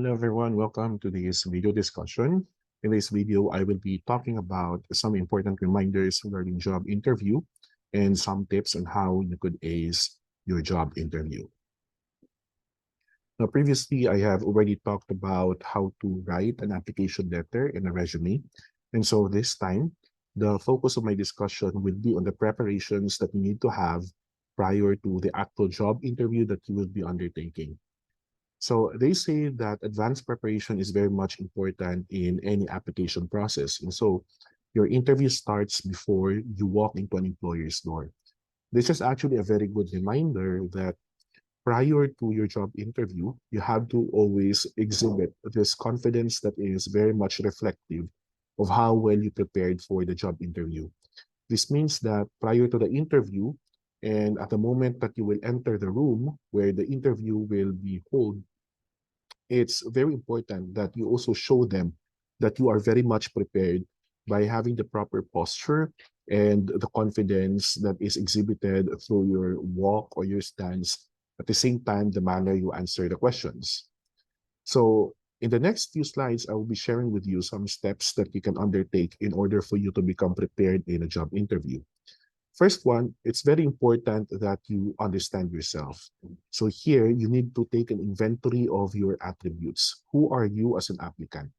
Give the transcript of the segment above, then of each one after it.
Hello everyone, welcome to this video discussion. In this video, I will be talking about some important reminders regarding job interview and some tips on how you could ace your job interview. Now, previously, I have already talked about how to write an application letter and a resume. And so this time, the focus of my discussion will be on the preparations that you need to have prior to the actual job interview that you will be undertaking. So they say that advanced preparation is very much important in any application process. And so your interview starts before you walk into an employer's door. This is actually a very good reminder that prior to your job interview, you have to always exhibit this confidence that is very much reflective of how well you prepared for the job interview. This means that prior to the interview and at the moment that you will enter the room where the interview will be held, it's very important that you also show them that you are very much prepared by having the proper posture and the confidence that is exhibited through your walk or your stance, at the same time, the manner you answer the questions. So in the next few slides, I will be sharing with you some steps that you can undertake in order for you to become prepared in a job interview. First one, it's very important that you understand yourself. So here, you need to take an inventory of your attributes. Who are you as an applicant?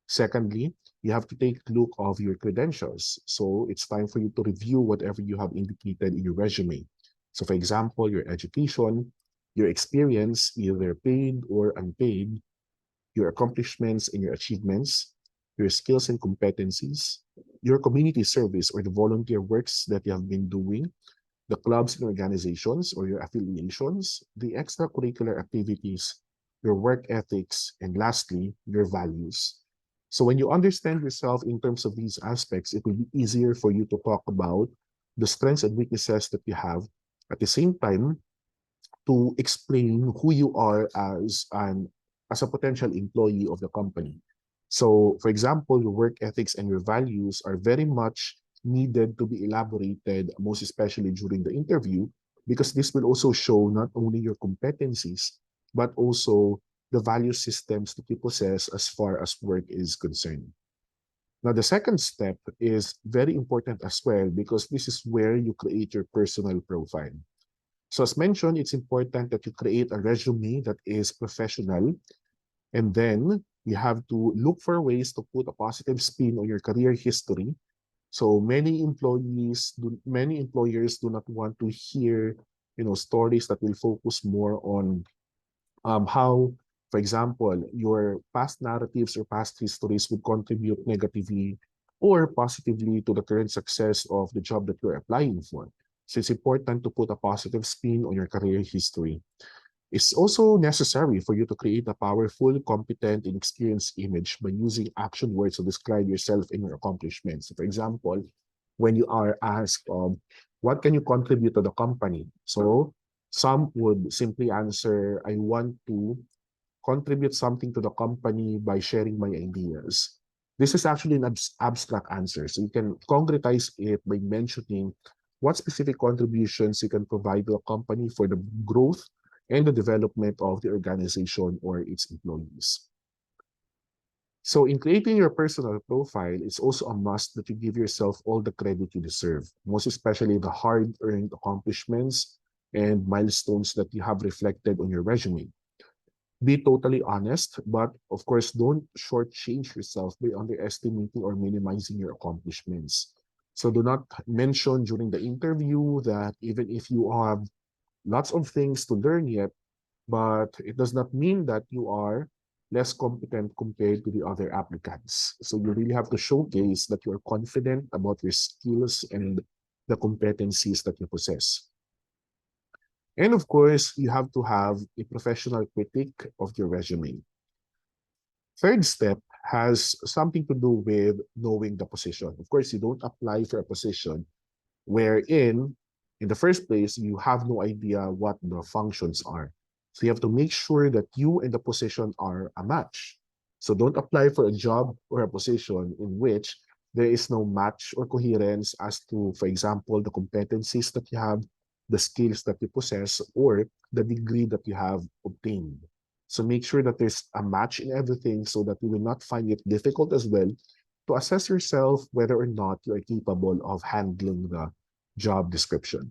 Secondly, you have to take a look of your credentials. So it's time for you to review whatever you have indicated in your resume. So for example, your education, your experience, either paid or unpaid, your accomplishments and your achievements, your skills and competencies, your community service or the volunteer works that you have been doing, the clubs and organizations or your affiliations, the extracurricular activities, your work ethics, and lastly, your values. So when you understand yourself in terms of these aspects, it will be easier for you to talk about the strengths and weaknesses that you have. At the same time, to explain who you are as a potential employee of the company. So, for example, your work ethics and your values are very much needed to be elaborated, most especially during the interview, because this will also show not only your competencies, but also the value systems that you possess as far as work is concerned. Now, the second step is very important as well because this is where you create your personal profile. So as mentioned, it's important that you create a resume that is professional, and then you have to look for ways to put a positive spin on your career history. So many employers do not want to hear, stories that will focus more on how, for example, your past narratives or past histories would contribute negatively or positively to the current success of the job that you're applying for. So it's important to put a positive spin on your career history. It's also necessary for you to create a powerful, competent, and experienced image by using action words to describe yourself and your accomplishments. So for example, when you are asked, what can you contribute to the company? So some would simply answer, I want to contribute something to the company by sharing my ideas. This is actually an abstract answer. So you can concretize it by mentioning what specific contributions you can provide to a company for the growth and the development of the organization or its employees. So in creating your personal profile, it's also a must that you give yourself all the credit you deserve, most especially the hard-earned accomplishments and milestones that you have reflected on your resume. Be totally honest, but of course, don't shortchange yourself by underestimating or minimizing your accomplishments. So do not mention during the interview that even if you have lots of things to learn yet, but it does not mean that you are less competent compared to the other applicants. So you really have to showcase that you're confident about your skills and the competencies that you possess. And of course, you have to have a professional critique of your resume. Third step has something to do with knowing the position. Of course, you don't apply for a position wherein, in the first place, you have no idea what the functions are. So you have to make sure that you and the position are a match. So don't apply for a job or a position in which there is no match or coherence as to, for example, the competencies that you have, the skills that you possess, or the degree that you have obtained. So make sure that there's a match in everything so that you will not find it difficult as well to assess yourself whether or not you are capable of handling the job description.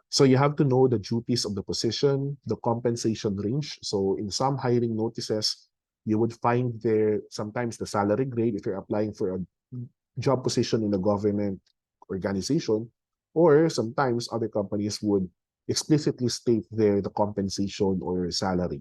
So you have to know the duties of the position, the compensation range. So in some hiring notices, you would find there sometimes the salary grade if you're applying for a job position in a government organization, or sometimes other companies would explicitly state there the compensation or salary.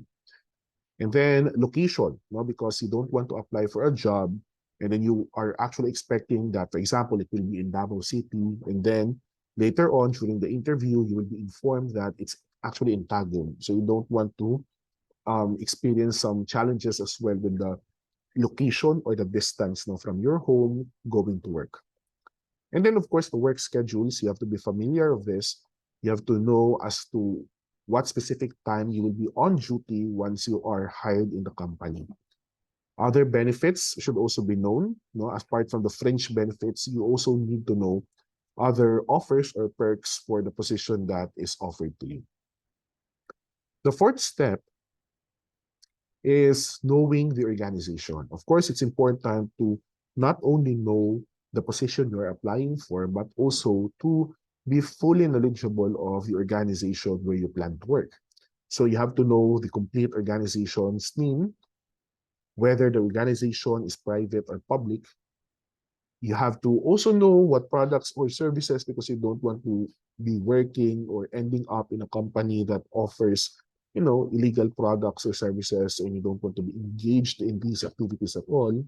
And then location, no, because you don't want to apply for a job and then you are actually expecting that, for example, it will be in Davao City, and then later on during the interview, you will be informed that it's actually in Tagum. So you don't want to experience some challenges as well with the location or the distance, no, from your home going to work. And then, of course, the work schedules, you have to be familiar of this. You have to know as to what specific time you will be on duty once you are hired in the company. Other benefits should also be known. No, apart from the fringe benefits, you also need to know other offers or perks for the position that is offered to you. The fourth step is knowing the organization. Of course, it's important to not only know the position you're applying for, but also to be fully knowledgeable of the organization where you plan to work. So you have to know the complete organization's name, whether the organization is private or public. You have to also know what products or services, because you don't want to be working or ending up in a company that offers, illegal products or services, and you don't want to be engaged in these activities at all.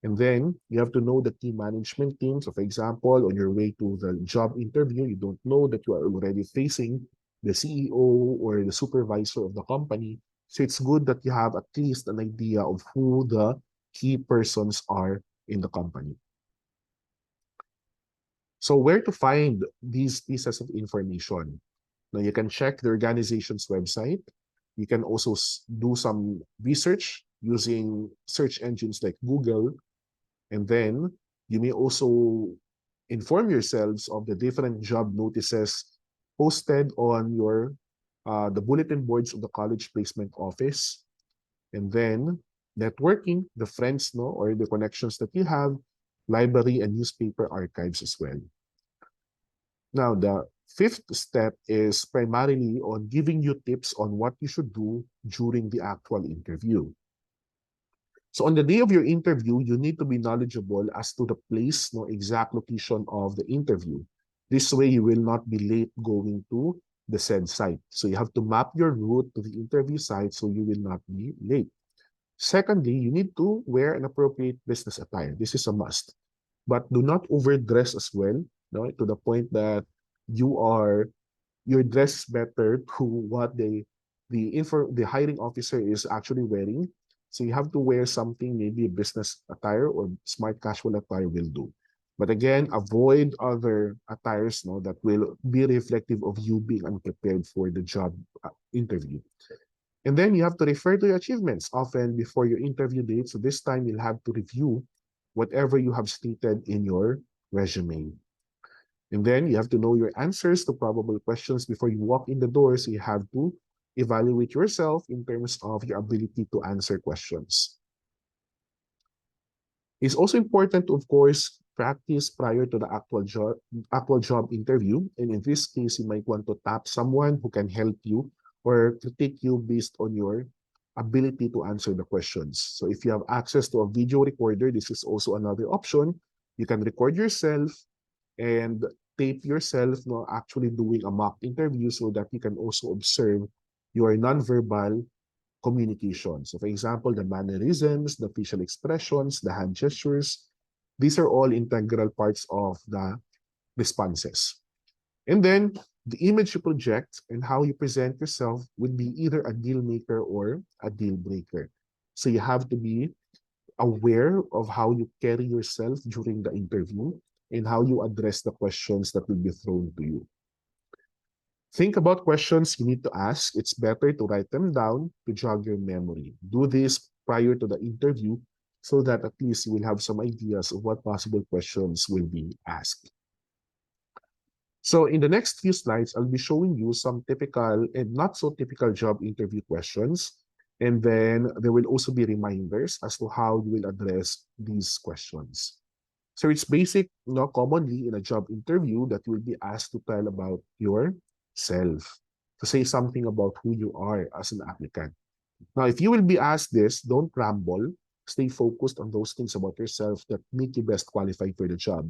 And then you have to know the team management team. So for example, on your way to the job interview, you don't know that you are already facing the CEO or the supervisor of the company. So it's good that you have at least an idea of who the key persons are in the company. So where to find these pieces of information? Now you can check the organization's website. You can also do some research using search engines like Google. And then you may also inform yourselves of the different job notices posted on your the bulletin boards of the college placement office. And then networking, the friends, no, or the connections that you have, library and newspaper archives as well. Now, the fifth step is primarily on giving you tips on what you should do during the actual interview. So on the day of your interview, you need to be knowledgeable as to the place, no, exact location of the interview. This way, you will not be late going to the said site. So you have to map your route to the interview site so you will not be late. Secondly, you need to wear an appropriate business attire. This is a must. But do not overdress as well, no, to the point that you're dressed better to what the hiring officer is actually wearing. So you have to wear something, maybe a business attire or smart casual attire will do. But again, avoid other attires, no, that will be reflective of you being unprepared for the job interview. And then you have to refer to your achievements often before your interview date. So this time you'll have to review whatever you have stated in your resume. And then you have to know your answers to probable questions before you walk in the door. So you have to evaluate yourself in terms of your ability to answer questions. It's also important to, of course, practice prior to the actual job interview. And in this case, you might want to tap someone who can help you or critique you based on your ability to answer the questions. So if you have access to a video recorder, this is also another option. You can record yourself and tape yourself, no, actually doing a mock interview so that you can also observe your nonverbal communication. So for example, the mannerisms, the facial expressions, the hand gestures, these are all integral parts of the responses. And then the image you project and how you present yourself would be either a deal maker or a deal breaker. So you have to be aware of how you carry yourself during the interview and how you address the questions that will be thrown to you. Think about questions you need to ask. It's better to write them down to jog your memory. Do this prior to the interview so that at least you will have some ideas of what possible questions will be asked. So in the next few slides, I'll be showing you some typical and not so typical job interview questions. And then there will also be reminders as to how you will address these questions. So it's basic, commonly in a job interview that you will be asked to tell about yourself, to say something about who you are as an applicant. Now, if you will be asked this, don't ramble. Stay focused on those things about yourself that make you best qualified for the job.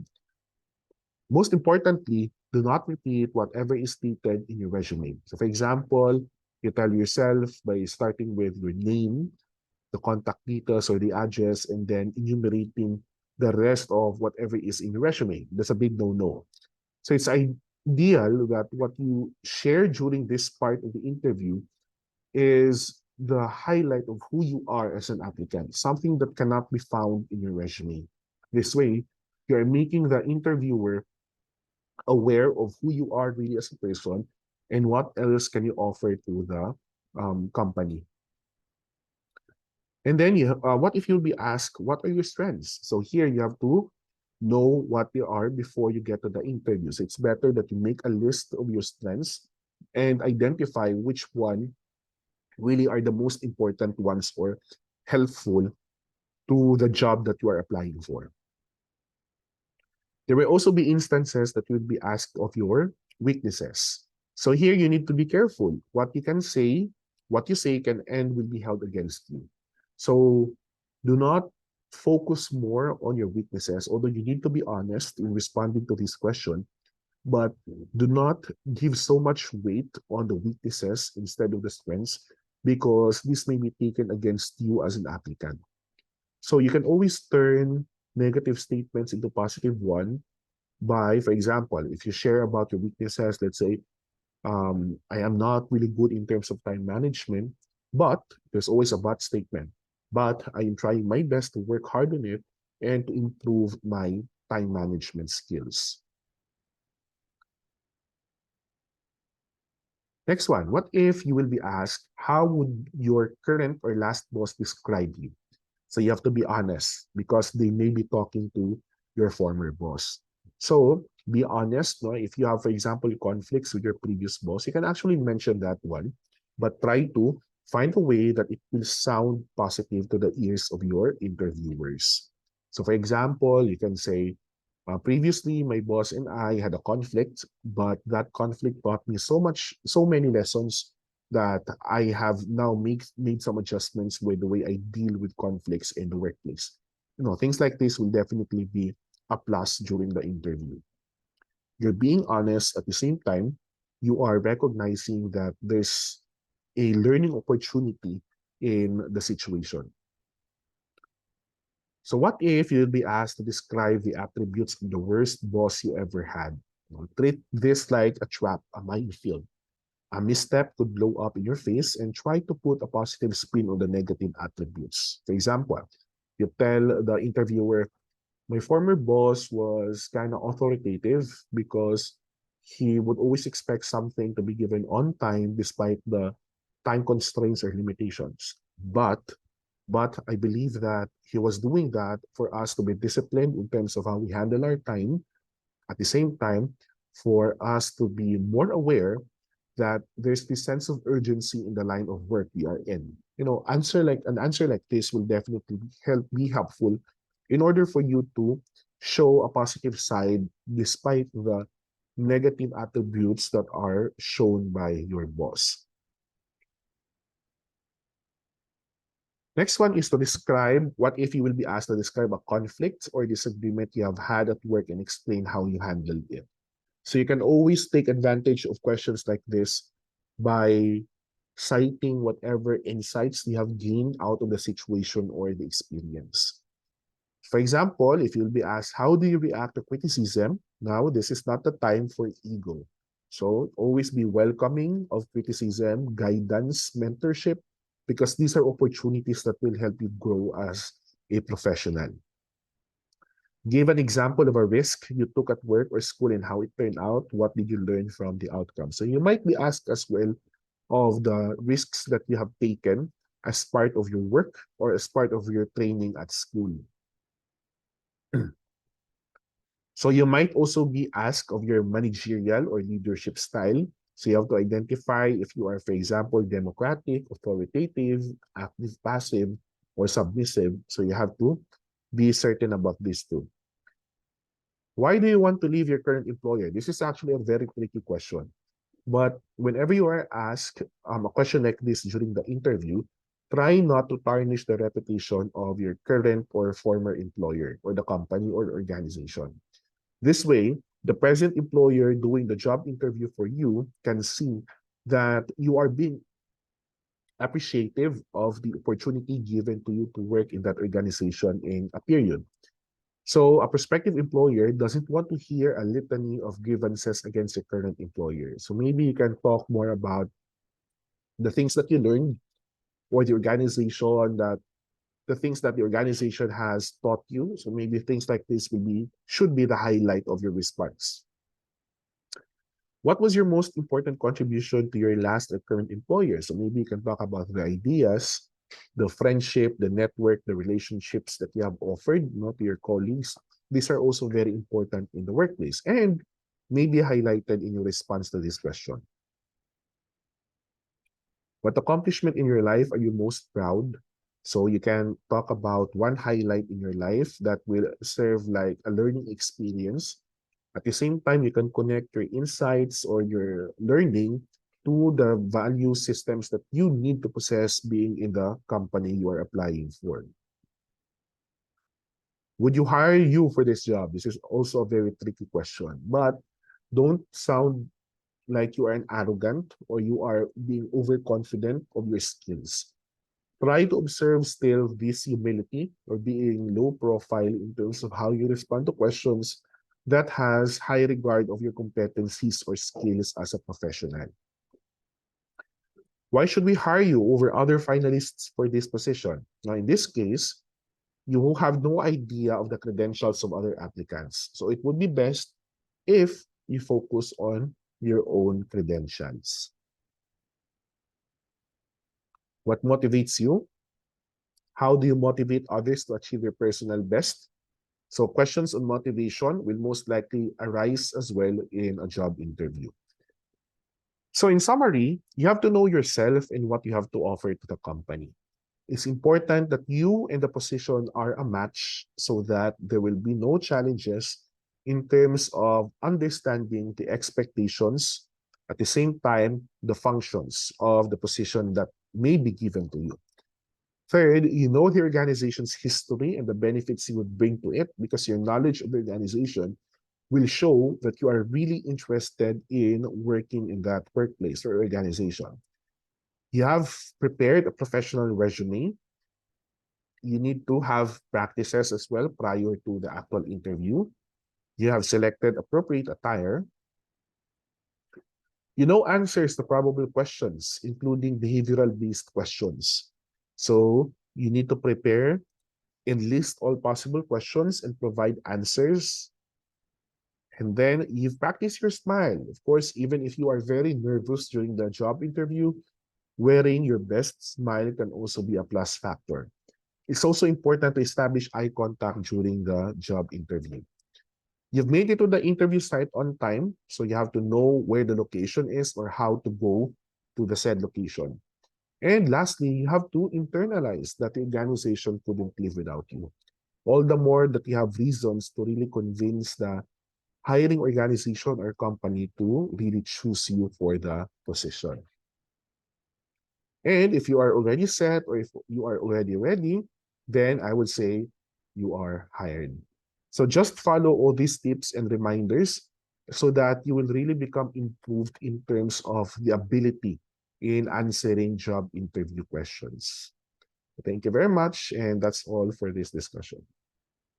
Most importantly, do not repeat whatever is stated in your resume. So, for example, you tell yourself by starting with your name, the contact details or the address, and then enumerating the rest of whatever is in your resume. That's a big no-no. So it's ideal that what you share during this part of the interview is the highlight of who you are as an applicant, something that cannot be found in your resume. This way, you're making the interviewer aware of who you are really as a person and what else can you offer to the company. And then what if you'll be asked, what are your strengths? So here you have to know what they are before you get to the interview. So it's better that you make a list of your strengths and identify which one really are the most important ones or helpful to the job that you are applying for. There will also be instances that you'll be asked of your weaknesses. So here you need to be careful. What you can say, what you say can and will be held against you. So do not focus more on your weaknesses, although you need to be honest in responding to this question, but do not give so much weight on the weaknesses instead of the strengths because this may be taken against you as an applicant. So you can always turn negative statements into positive one by, for example, if you share about your weaknesses, let's say, I am not really good in terms of time management, but there's always a but statement. But I am trying my best to work hard on it and to improve my time management skills. Next one, what if you will be asked, how would your current or last boss describe you? So you have to be honest because they may be talking to your former boss. So be honest. No? If you have, for example, conflicts with your previous boss, you can actually mention that one, but try to find a way that it will sound positive to the ears of your interviewers. So for example, you can say, previously, my boss and I had a conflict, but that conflict taught me so many lessons that I have now made some adjustments with the way I deal with conflicts in the workplace. Things like this will definitely be a plus during the interview. You're being honest at the same time, you are recognizing that there's a learning opportunity in the situation. So what if you'll be asked to describe the attributes of the worst boss you ever had? Treat this like a trap, a minefield. A misstep could blow up in your face and try to put a positive spin on the negative attributes. For example, you tell the interviewer, my former boss was kind of authoritative because he would always expect something to be given on time despite the time constraints or limitations. But I believe that he was doing that for us to be disciplined in terms of how we handle our time. At the same time, for us to be more aware that there's this sense of urgency in the line of work we are in. An answer like this will definitely be helpful in order for you to show a positive side despite the negative attributes that are shown by your boss. Next one is to describe what if you will be asked to describe a conflict or disagreement you have had at work and explain how you handled it. So you can always take advantage of questions like this by citing whatever insights you have gained out of the situation or the experience. For example, if you'll be asked, how do you react to criticism? Now, this is not the time for ego. So always be welcoming of criticism, guidance, mentorship, because these are opportunities that will help you grow as a professional. Give an example of a risk you took at work or school and how it turned out. What did you learn from the outcome? So you might be asked as well of the risks that you have taken as part of your work or as part of your training at school. So you might also be asked of your managerial or leadership style. So you have to identify if you are, for example, democratic, authoritative, active, passive, or submissive. So you have to be certain about this too. Why do you want to leave your current employer? This is actually a very tricky question. But whenever you are asked a question like this during the interview, try not to tarnish the reputation of your current or former employer or the company or organization. This way, the present employer doing the job interview for you can see that you are being appreciative of the opportunity given to you to work in that organization in a period. So a prospective employer doesn't want to hear a litany of grievances against your current employer. So maybe you can talk more about the things that you learned or the things that the organization has taught you. So maybe things like this should be the highlight of your response. What was your most important contribution to your last or current employer? So maybe you can talk about the ideas, the friendship, the network, the relationships that you have offered, to your colleagues. These are also very important in the workplace and maybe highlighted in your response to this question. What accomplishment in your life are you most proud? So you can talk about one highlight in your life that will serve like a learning experience. At the same time, you can connect your insights or your learning to the value systems that you need to possess being in the company you are applying for. Would you hire you for this job? This is also a very tricky question, but don't sound like you are an arrogant or you are being overconfident of your skills. Try to observe still this humility or being low profile in terms of how you respond to questions that has high regard of your competencies or skills as a professional. Why should we hire you over other finalists for this position? Now, in this case, you have no idea of the credentials of other applicants. So it would be best if you focus on your own credentials. What motivates you? How do you motivate others to achieve your personal best? So questions on motivation will most likely arise as well in a job interview. So in summary, you have to know yourself and what you have to offer to the company. It's important that you and the position are a match so that there will be no challenges in terms of understanding the expectations, at the same time, the functions of the position that may be given to you. Third, you know the organization's history and the benefits you would bring to it because your knowledge of the organization will show that you are really interested in working in that workplace or organization. You have prepared a professional resume. You need to have practices as well prior to the actual interview. You have selected appropriate attire. You know answers to probable questions, including behavioral-based questions. So you need to prepare and list all possible questions and provide answers. And then you've practiced your smile. Of course, even if you are very nervous during the job interview, wearing your best smile can also be a plus factor. It's also important to establish eye contact during the job interview. You've made it to the interview site on time, so you have to know where the location is or how to go to the said location. And lastly, you have to internalize that the organization couldn't live without you. All the more that you have reasons to really convince the hiring organization or company to really choose you for the position. And if you are already set or if you are already ready, then I would say you are hired. So just follow all these tips and reminders so that you will really become improved in terms of the ability in answering job interview questions. Thank you very much. And that's all for this discussion.